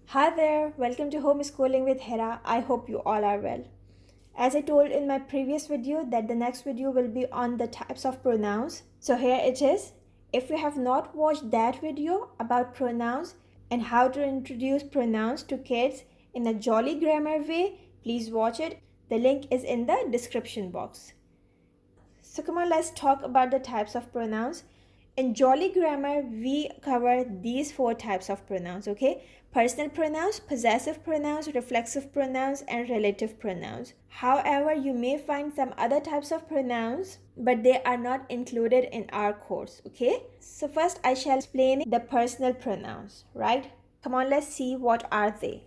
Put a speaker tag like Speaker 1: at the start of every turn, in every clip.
Speaker 1: Hi there, welcome to Homeschooling with Hira. I hope you all are well. As I told in my previous video that the next video will be on the types of pronouns. So here it is. If you have not watched that video about pronouns and how to introduce pronouns to kids in a jolly grammar way, please watch it. The link is in the description box. So come on, let's talk about the types of pronouns. In Jolly Grammar, we cover these 4 types of pronouns, okay? Personal pronouns, possessive pronouns, reflexive pronouns, and relative pronouns. However, you may find some other types of pronouns, but they are not included in our course, okay? So first, I shall explain the personal pronouns, right? Come on, let's see what are they.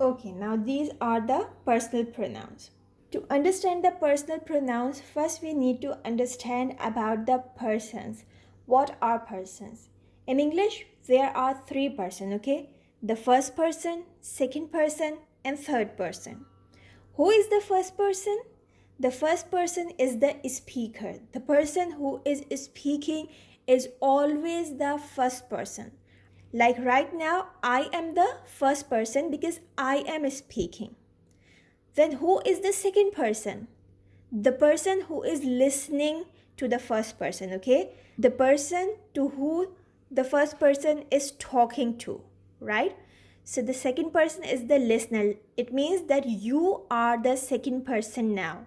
Speaker 1: Okay, now these are the personal pronouns. To understand the personal pronouns, first we need to understand about the persons. What are persons? In English, there are 3 persons, okay? The first person, second person, and third person. Who is the first person? The first person is the speaker. The person who is speaking is always the first person. Like right now, I am the first person because I am speaking. Then who is the second person? The person who is listening to the first person, okay? The person to who the first person is talking to, right? So the second person is the listener. It means that you are the second person now.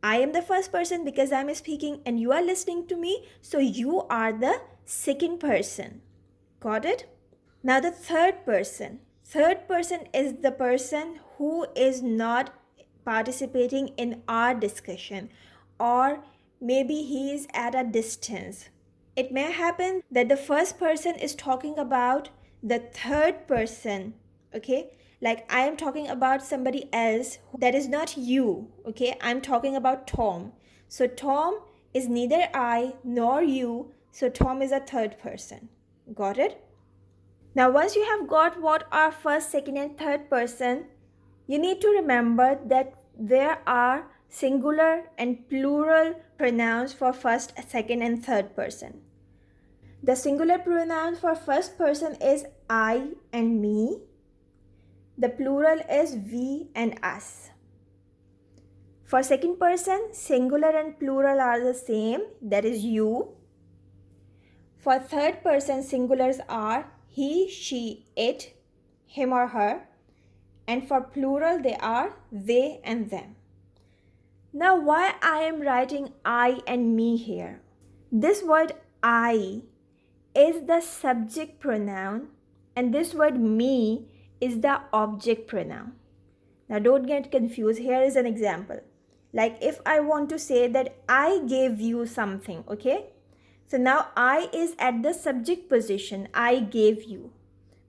Speaker 1: I am the first person because I'm speaking and you are listening to me. So you are the second person. Got it? Now the third person. Third person is the person who is not participating in our discussion, or maybe he is at a distance. It may happen that the first person is talking about the third person, okay? Like I am talking about somebody else that is not you, okay? I'm talking about Tom. So Tom is neither I nor you, so Tom is a third person. Got it? Now, once you have got what are first, second, and third person, you need to remember that there are singular and plural pronouns for first, second, and third person. The singular pronoun for first person is I and me. The plural is we and us. For second person, singular and plural are the same, that is you. For third person, singulars are he, she, it, him or her. And for plural, they are they and them. Now, why I am writing I and me here? This word I is the subject pronoun and this word me is the object pronoun. Now, don't get confused. Here is an example. Like if I want to say that I gave you something, okay? So now I is at the subject position, I gave you.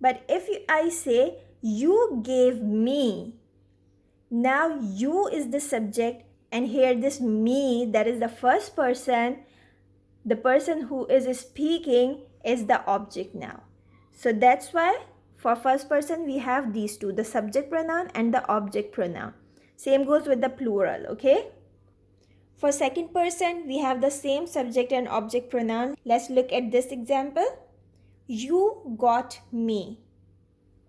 Speaker 1: But if I say you gave me, now you is the subject and here this me, that is the first person, the person who is speaking is the object now. So that's why for first person we have these two, the subject pronoun and the object pronoun. Same goes with the plural, okay? For second person, we have the same subject and object pronoun. Let's look at this example. You got me.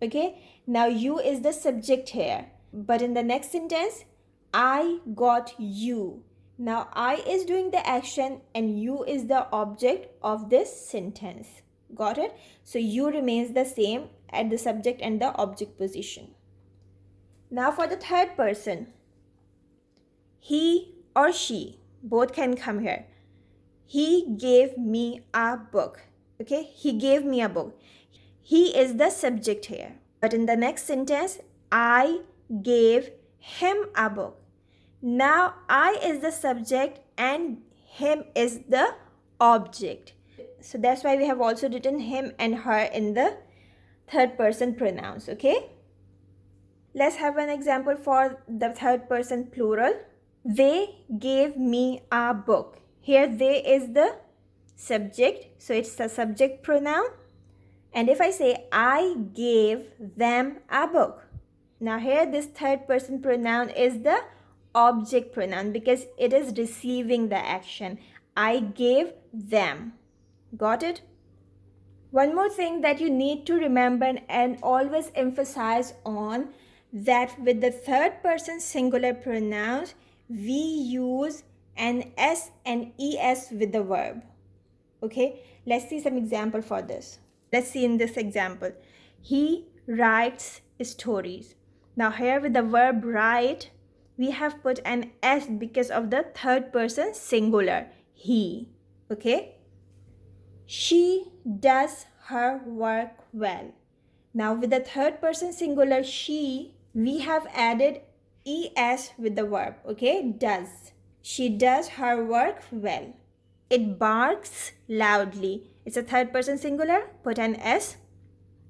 Speaker 1: Okay, now you is the subject here. But in the next sentence, I got you. Now I is doing the action and you is the object of this sentence. Got it? So you remains the same at the subject and the object position. Now for the third person, he or she, both can come here. He gave me a book. Okay, he gave me a book. He is the subject here. But in the next sentence, I gave him a book. Now I is the subject and him is the object. So that's why we have also written him and her in the third person pronouns. Okay, let's have an example for the third person plural. They gave me a book. Here they is the subject, so it's a subject pronoun. And if I say I gave them a book, now here this third person pronoun is the object pronoun because it is receiving the action. I gave them. Got it? One more thing that you need to remember and always emphasize on, that with the third person singular pronouns, we use an S and ES with the verb. Okay, let's see some example for this. Let's see in this example. He writes stories. Now here with the verb write, we have put an S because of the third person singular, he. Okay. She does her work well. Now with the third person singular she, we have added es with the verb, okay, does. She does her work well. It barks loudly. It's a third person singular, put an s.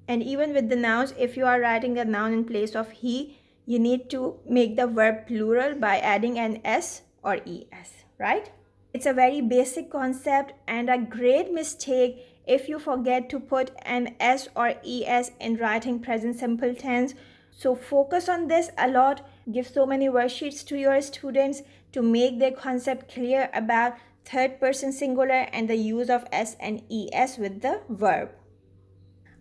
Speaker 1: And even with the nouns, if you are writing a noun in place of he, you need to make the verb plural by adding an s or es, right? It's a very basic concept and a great mistake if you forget to put an s or es in writing present simple tense. So focus on this a lot. Give so many worksheets to your students to make their concept clear about third person singular and the use of s and es with the verb.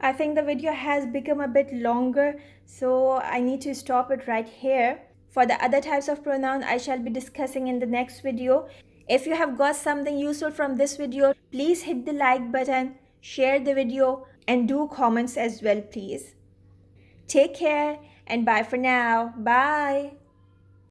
Speaker 1: I think the video has become a bit longer, so I need to stop it right here. For the other types of pronoun, I shall be discussing in the next video. If you have got something useful from this video, please hit the like button, share the video, and do comments as well, please. Take care and bye for now. Bye.